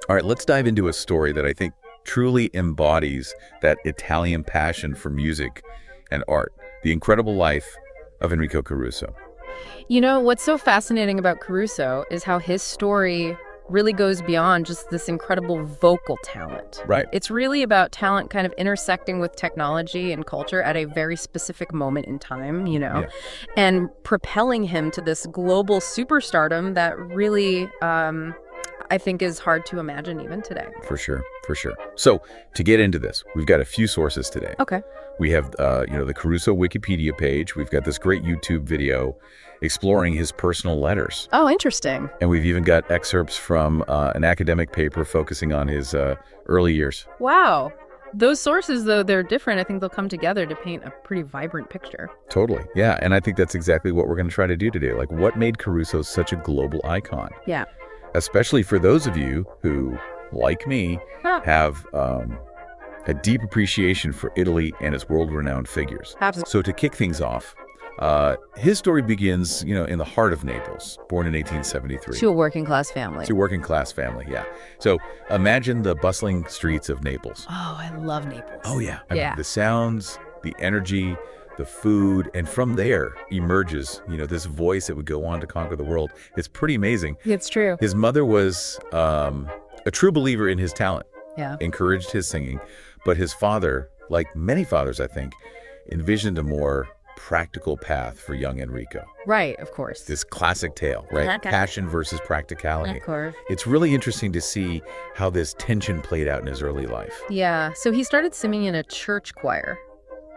All right, let's dive into a story that I think truly embodies that Italian passion for music and art, the incredible life of Enrico Caruso. You know, what's so fascinating about Caruso is how his story really goes beyond just this incredible vocal talent. Right. It's really about talent kind of intersecting with technology and culture at a very specific moment in time, Yeah. and propelling him to this global superstardom that really, I think is hard to imagine even today. For sure, for sure. So to get into this, we've got a few sources today. Okay. We have, the Caruso Wikipedia page. We've got this great YouTube video exploring his personal letters. Oh, interesting. And we've even got excerpts from an academic paper focusing on his early years. Wow. Those sources, though, they're different. I think they'll come together to paint a pretty vibrant picture. Totally. Yeah. And I think that's exactly what we're going to try to do today. Like, what made Caruso such a global icon? Yeah. Especially for those of you who, like me, have a deep appreciation for Italy and its world-renowned figures. Absolutely. So to kick things off, his story begins, in the heart of Naples, born in 1873. To a working class family. To a working class family, yeah. So imagine the bustling streets of Naples. Oh, I love Naples. Oh, yeah. I Yeah. mean, the sounds, the energy, the food, and from there emerges, this voice that would go on to conquer the world. It's pretty amazing. It's true. His mother was a true believer in his talent, Yeah. encouraged his singing, but his father, like many fathers, I think, envisioned a more practical path for young Enrico. Right, of course. This classic tale, right? Okay. Passion versus practicality. Of course. It's really interesting to see how this tension played out in his early life. Yeah, so he started singing in a church choir.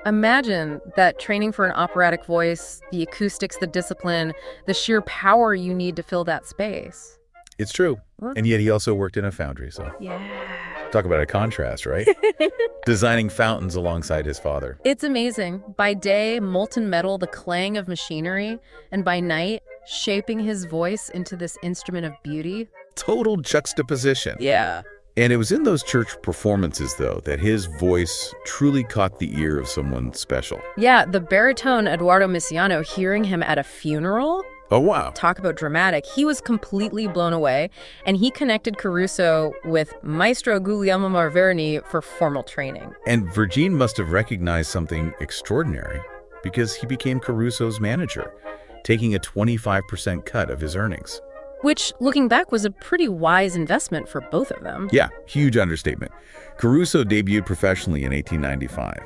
Imagine that training for an operatic voice, the acoustics, the discipline, the sheer power you need to fill that space. It's true. And yet he also worked in a foundry, so Yeah. talk about a contrast, right? Designing fountains alongside his father. It's amazing. By day, molten metal, the clang of machinery, and by night, shaping his voice into this instrument of beauty. Total juxtaposition. Yeah. And it was in those church performances, though, that his voice truly caught the ear of someone special. Yeah, the baritone Eduardo Misiano, hearing him at a funeral, Oh, wow. talk about dramatic, he was completely blown away, and he connected Caruso with Maestro Guglielmo Marverni for formal training. And Vergine must have recognized something extraordinary because he became Caruso's manager, taking a 25% cut of his earnings. Which, looking back, was a pretty wise investment for both of them. Yeah, huge understatement. Caruso debuted professionally in 1895,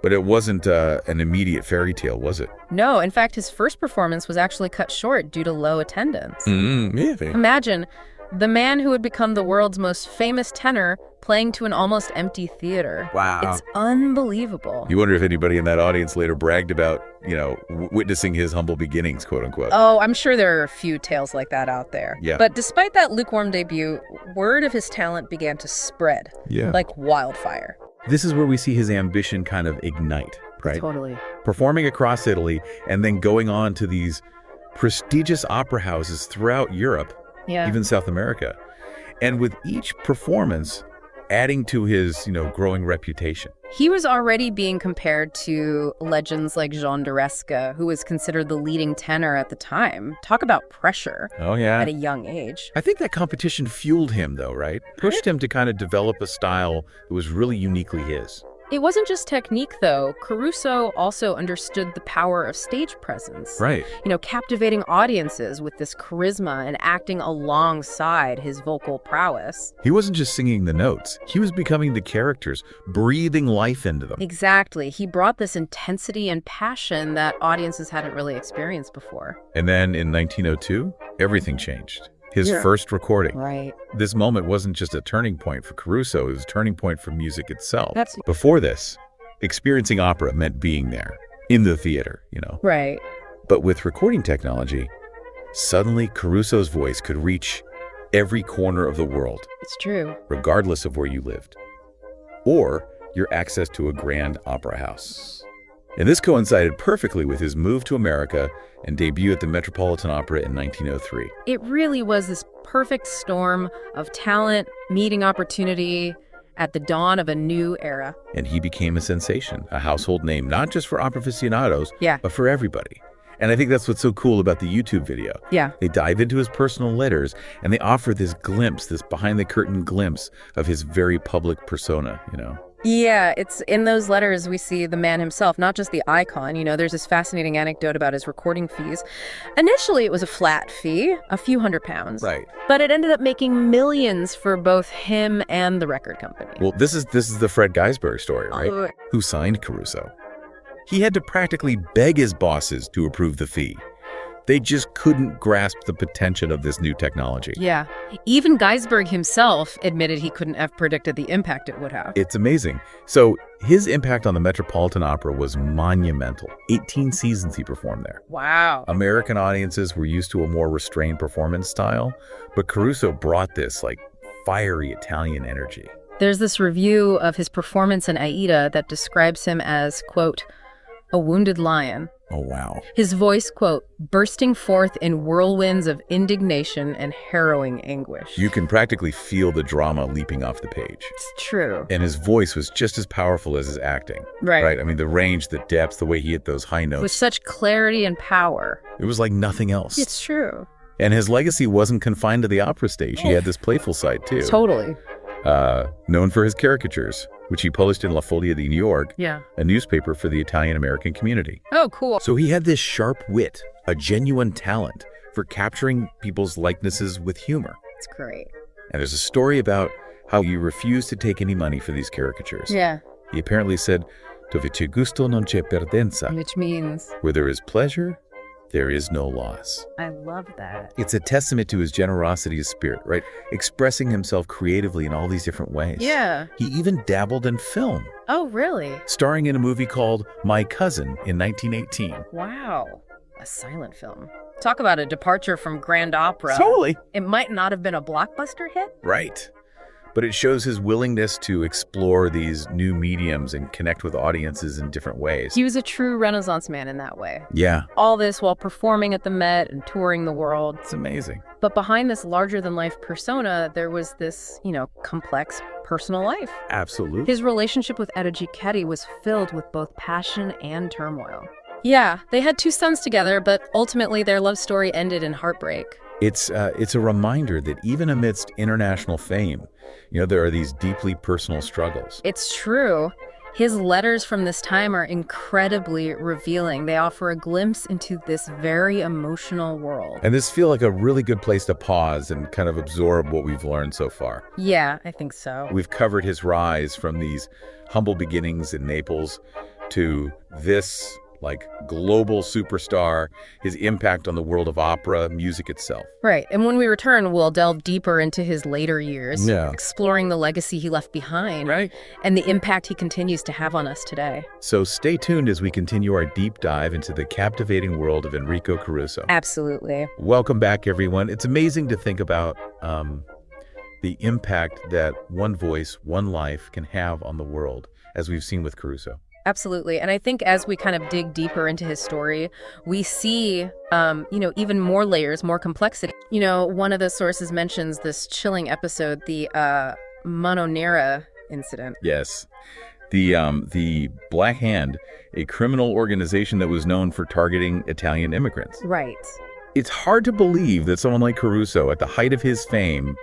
but it wasn't an immediate fairy tale, was it? No, in fact, his first performance was actually cut short due to low attendance. Yeah. Imagine the man who would become the world's most famous tenor playing to an almost empty theater. Wow. It's unbelievable. You wonder if anybody in that audience later bragged about, witnessing his humble beginnings, quote unquote. Oh, I'm sure there are a few tales like that out there. Yeah. But despite that lukewarm debut, word of his talent began to spread like wildfire. This is where we see his ambition kind of ignite, right? Totally. Performing across Italy and then going on to these prestigious opera houses throughout Europe, Yeah. even South America. And with each performance adding to his, growing reputation. He was already being compared to legends like Jean d'Oresca, who was considered the leading tenor at the time. Talk about pressure Oh, yeah. at a young age. I think that competition fueled him, though, right? Pushed him to kind of develop a style that was really uniquely his. It wasn't just technique, though. Caruso also understood the power of stage presence. Right. Captivating audiences with this charisma and acting alongside his vocal prowess. He wasn't just singing the notes. He was becoming the characters, breathing life into them. Exactly. He brought this intensity and passion that audiences hadn't really experienced before. And then in 1902, everything changed. His first recording. Right. This moment wasn't just a turning point for Caruso, it was a turning point for music itself. That's- Before this, experiencing opera meant being there, in the theater, Right. But with recording technology, suddenly Caruso's voice could reach every corner of the world, It's true. regardless of where you lived, or your access to a grand opera house. And this coincided perfectly with his move to America and debut at the Metropolitan Opera in 1903. It really was this perfect storm of talent, meeting opportunity at the dawn of a new era. And he became a sensation, a household name, not just for opera aficionados, Yeah. but for everybody. And I think that's what's so cool about the YouTube video. Yeah. They dive into his personal letters, and they offer this glimpse, this behind-the-curtain glimpse of his very public persona, you know? Yeah, it's in those letters we see the man himself, not just the icon. You know, there's this fascinating anecdote about his recording fees. Initially, it was a flat fee, a few £100s. Right. But it ended up making millions for both him and the record company. Well, this is the Fred Geisberg story, right? Oh. Who signed Caruso. He had to practically beg his bosses to approve the fee. They just couldn't grasp the potential of this new technology. Yeah. Even Geisberg himself admitted he couldn't have predicted the impact it would have. It's amazing. So his impact on the Metropolitan Opera was monumental. 18 seasons he performed there. Wow. American audiences were used to a more restrained performance style, but Caruso brought this, like, fiery Italian energy. There's this review of his performance in Aida that describes him as, quote, a wounded lion. Oh, wow. His voice, quote, bursting forth in whirlwinds of indignation and harrowing anguish. You can practically feel the drama leaping off the page. It's true. And his voice was just as powerful as his acting. Right. I mean, the range, the depth, the way he hit those high notes. With such clarity and power. It was like nothing else. It's true. And his legacy wasn't confined to the opera stage. He had this playful side, too. Totally. Known for his caricatures, which he published in La Folia di New York, Yeah. a newspaper for the Italian-American community. Oh, cool. So he had this sharp wit, a genuine talent for capturing people's likenesses with humor. It's great. And there's a story about how he refused to take any money for these caricatures. Yeah. He apparently said, "Dove c'è gusto non c'è perdenza." Which means, Where there is pleasure, there is no loss. I love that. It's a testament to his generosity of spirit, right? Expressing himself creatively in all these different ways. Yeah. He even dabbled in film, Oh, really? starring in a movie called My Cousin in 1918. Wow. A silent film. Talk about a departure from grand opera. Totally. It might not have been a blockbuster hit. Right. But it shows his willingness to explore these new mediums and connect with audiences in different ways. He was a true Renaissance man in that way. Yeah, All this while performing at the Met and touring the world. it's amazing. But behind this larger-than-life persona, there was this, complex personal life. Absolutely. His relationship with Etta Giacchetti was filled with both passion and turmoil. Yeah, they had 2 sons together, but ultimately their love story ended in heartbreak. It's a reminder that even amidst international fame, there are these deeply personal struggles. It's true. His letters from this time are incredibly revealing. They offer a glimpse into this very emotional world. And this feels like a really good place to pause and kind of absorb what we've learned so far. Yeah, I think so. We've covered his rise from these humble beginnings in Naples to this global superstar, his impact on the world of opera, music itself. Right. And when we return, we'll delve deeper into his later years, Yeah. exploring the legacy he left behind, Right. and the impact he continues to have on us today. So stay tuned as we continue our deep dive into the captivating world of Enrico Caruso. Absolutely. Welcome back, everyone. It's amazing to think about the impact that one voice, one life can have on the world, as we've seen with Caruso. Absolutely. And I think as we kind of dig deeper into his story, we see, even more layers, more complexity. One of the sources mentions this chilling episode, the Mano Nera incident. Yes. The Black Hand, a criminal organization that was known for targeting Italian immigrants. Right. It's hard to believe that someone like Caruso, at the height of his fame,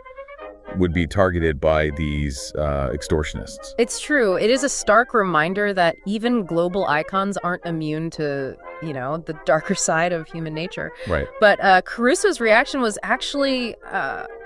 would be targeted by these extortionists. It's true. It is a stark reminder that even global icons aren't immune to, the darker side of human nature. Right. But Caruso's reaction was actually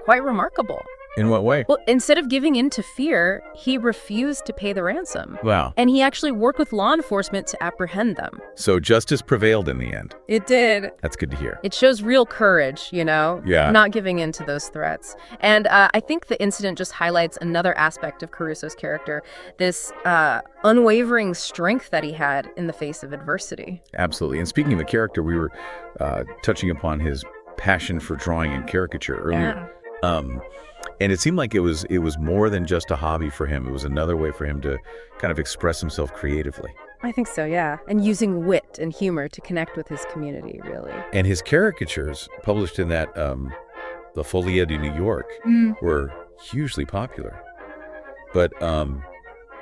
quite remarkable. In what way? Well, instead of giving in to fear, he refused to pay the ransom. Wow. And he actually worked with law enforcement to apprehend them. So justice prevailed in the end. It did. That's good to hear. It shows real courage, Yeah. not giving in to those threats. And I think the incident just highlights another aspect of Caruso's character, this unwavering strength that he had in the face of adversity. Absolutely. And speaking of the character, we were touching upon his passion for drawing and caricature earlier. And it seemed like it was more than just a hobby for him. It was another way for him to kind of express himself creatively. I think so, yeah. And using wit and humor to connect with his community, really. And his caricatures, published in that La Folia di New York, were hugely popular. But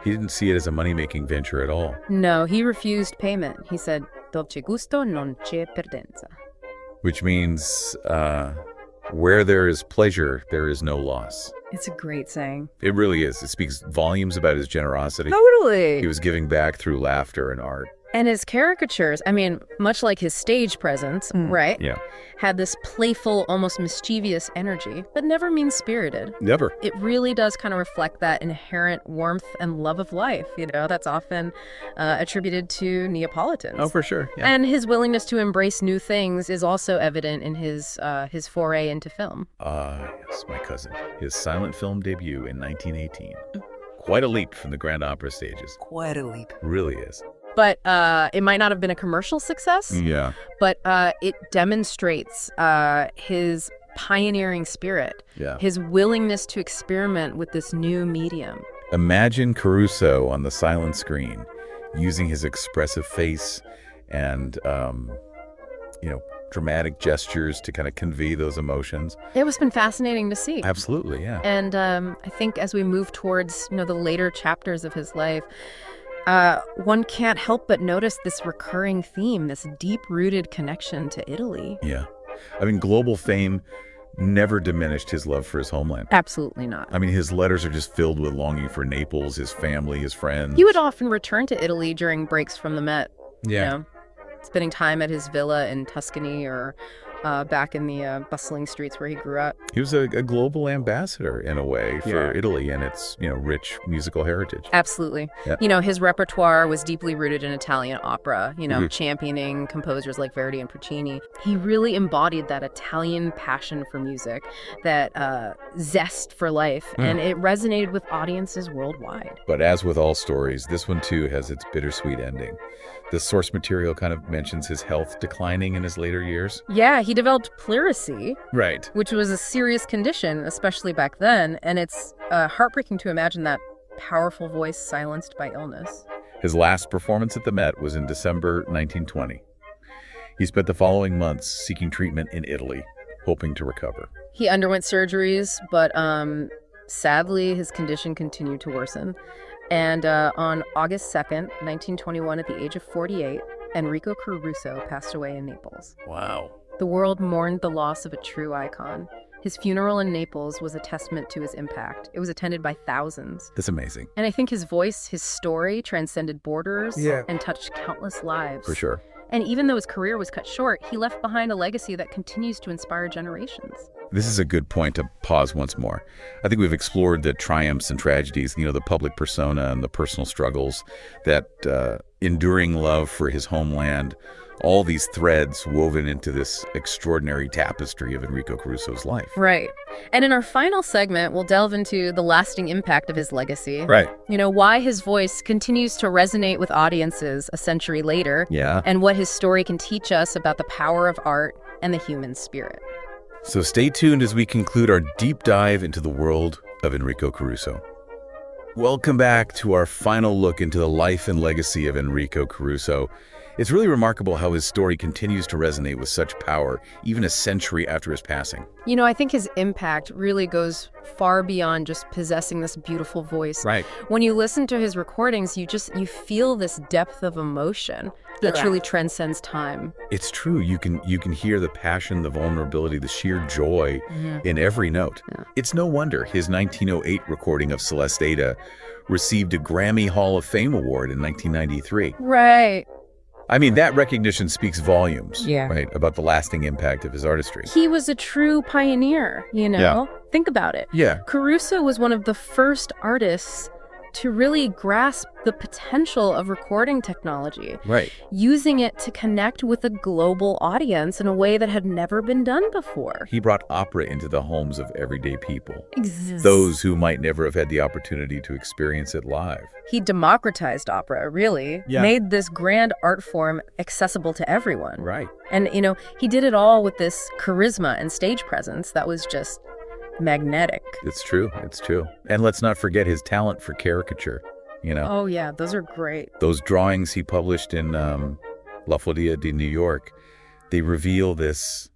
he didn't see it as a money-making venture at all. No, he refused payment. He said, Dove c'è gusto, non c'è perdenza. Which means where there is pleasure, there is no loss. It's a great saying. It really is. It speaks volumes about his generosity. Totally. He was giving back through laughter and art. And his caricatures, I mean, much like his stage presence, right? Yeah. Had this playful, almost mischievous energy, but never mean-spirited. Never. It really does kind of reflect that inherent warmth and love of life, that's often attributed to Neapolitans. Oh, for sure. Yeah. And his willingness to embrace new things is also evident in his foray into film. Yes, my cousin. His silent film debut in 1918. Quite a leap from the Grand Opera stages. Quite a leap. Really is. But it might not have been a commercial success. Yeah. But it demonstrates his pioneering spirit, his willingness to experiment with this new medium. Imagine Caruso on the silent screen, using his expressive face and, dramatic gestures to kind of convey those emotions. It was been fascinating to see. Absolutely, yeah. And I think as we move towards, the later chapters of his life, one can't help but notice this recurring theme, this deep-rooted connection to Italy. Yeah. I mean, global fame never diminished his love for his homeland. Absolutely not. I mean, his letters are just filled with longing for Naples, his family, his friends. He would often return to Italy during breaks from the Met. Yeah. Spending time at his villa in Tuscany or back in the bustling streets where he grew up. He was a global ambassador, in a way, for Italy and its, rich musical heritage. Absolutely. Yeah. His repertoire was deeply rooted in Italian opera, championing composers like Verdi and Puccini. He really embodied that Italian passion for music, that zest for life, and it resonated with audiences worldwide. But as with all stories, this one, too, has its bittersweet ending. The source material kind of mentions his health declining in his later years. Yeah, he developed pleurisy. Right. Which was a serious condition, especially back then, and it's heartbreaking to imagine that powerful voice silenced by illness. His last performance at the Met was in December 1920. He spent the following months seeking treatment in Italy, hoping to recover. He underwent surgeries, but sadly, his condition continued to worsen. And on August 2nd, 1921, at the age of 48, Enrico Caruso passed away in Naples. Wow. The world mourned the loss of a true icon. His funeral in Naples was a testament to his impact. It was attended by thousands. That's amazing. And I think his voice, his story, transcended borders and touched countless lives. For sure. And even though his career was cut short, he left behind a legacy that continues to inspire generations. This is a good point to pause once more. I think we've explored the triumphs and tragedies, the public persona and the personal struggles, that enduring love for his homeland, all these threads woven into this extraordinary tapestry of Enrico Caruso's life. Right. And in our final segment, we'll delve into the lasting impact of his legacy. Right. Why his voice continues to resonate with audiences a century later. Yeah. And what his story can teach us about the power of art and the human spirit. So stay tuned as we conclude our deep dive into the world of Enrico Caruso. Welcome back to our final look into the life and legacy of Enrico Caruso. It's really remarkable how his story continues to resonate with such power, even a century after his passing. I think his impact really goes far beyond just possessing this beautiful voice. Right. When you listen to his recordings, you feel this depth of emotion that truly transcends time. It's true. You can hear the passion, the vulnerability, the sheer joy in every note. Yeah. It's no wonder his 1908 recording of Celeste Ada received a Grammy Hall of Fame award in 1993. Right. I mean, that recognition speaks volumes, Yeah. right, about the lasting impact of his artistry. He was a true pioneer, Yeah. Think about it. Yeah. Caruso was one of the first artists to really grasp the potential of recording technology. Right. Using it to connect with a global audience in a way that had never been done before. He brought opera into the homes of everyday people. Those who might never have had the opportunity to experience it live. He democratized opera, really. Yeah. Made this grand art form accessible to everyone. Right. And, he did it all with this charisma and stage presence that was just magnetic. It's true. It's true. And let's not forget his talent for caricature, Oh, yeah. Those are great. Those drawings he published in La Follia di New York, they reveal this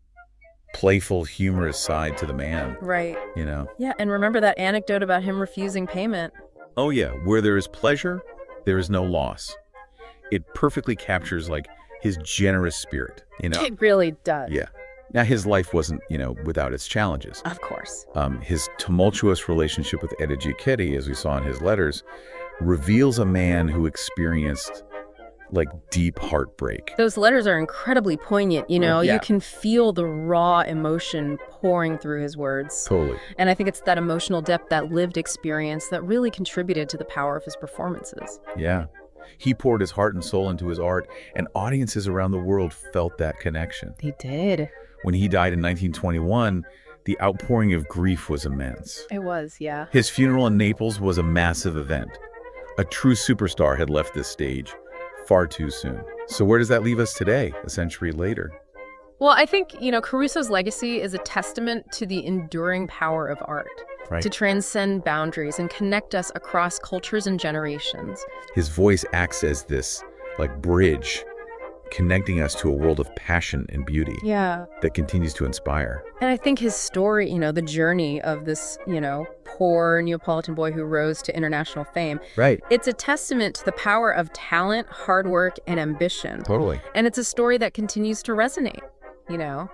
playful, humorous side to the man. Right. Yeah, and remember that anecdote about him refusing payment. Oh, yeah. Where there is pleasure, there is no loss. It perfectly captures, his generous spirit, It really does. Yeah. Now, his life wasn't, without its challenges. Of course. His tumultuous relationship with Etta Giacchetti, as we saw in his letters, reveals a man who experienced, deep heartbreak. Those letters are incredibly poignant, Yeah. You can feel the raw emotion pouring through his words. Totally. And I think it's that emotional depth, that lived experience that really contributed to the power of his performances. Yeah. He poured his heart and soul into his art, and audiences around the world felt that connection. He did. When he died in 1921, the outpouring of grief was immense. It was, yeah. His funeral in Naples was a massive event. A true superstar had left this stage far too soon. So where does that leave us today, a century later? Well, I think, Caruso's legacy is a testament to the enduring power of art, Right. to transcend boundaries and connect us across cultures and generations. His voice acts as this, bridge, connecting us to a world of passion and beauty Yeah. that continues to inspire. And I think his story, the journey of this, poor Neapolitan boy who rose to international fame, Right. it's a testament to the power of talent, hard work, and ambition. Totally. And it's a story that continues to resonate, Yeah.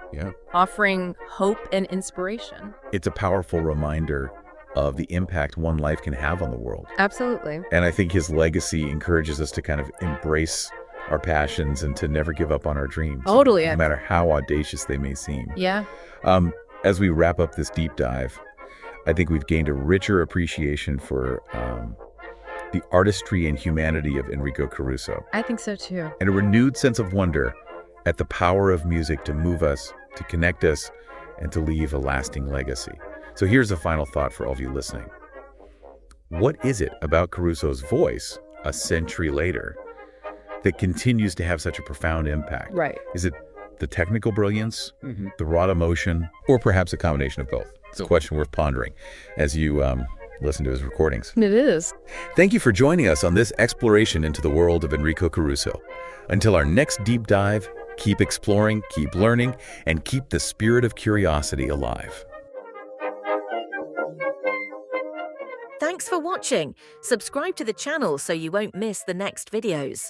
offering hope and inspiration. It's a powerful reminder of the impact one life can have on the world. Absolutely. And I think his legacy encourages us to kind of embrace our passions and to never give up on our dreams. Totally. No matter how audacious they may seem. Yeah. As we wrap up this deep dive, I think we've gained a richer appreciation for the artistry and humanity of Enrico Caruso, I think so too. and a renewed sense of wonder at the power of music to move us, to connect us, and to leave a lasting legacy. So here's a final thought for all of you listening. What is it about Caruso's voice, a century later, that continues to have such a profound impact? Right. Is it the technical brilliance, the raw emotion, or perhaps a combination of both? It's a question worth pondering as you listen to his recordings. It is. Thank you for joining us on this exploration into the world of Enrico Caruso. Until our next deep dive, keep exploring, keep learning, and keep the spirit of curiosity alive. Thanks for watching. Subscribe to the channel so you won't miss the next videos.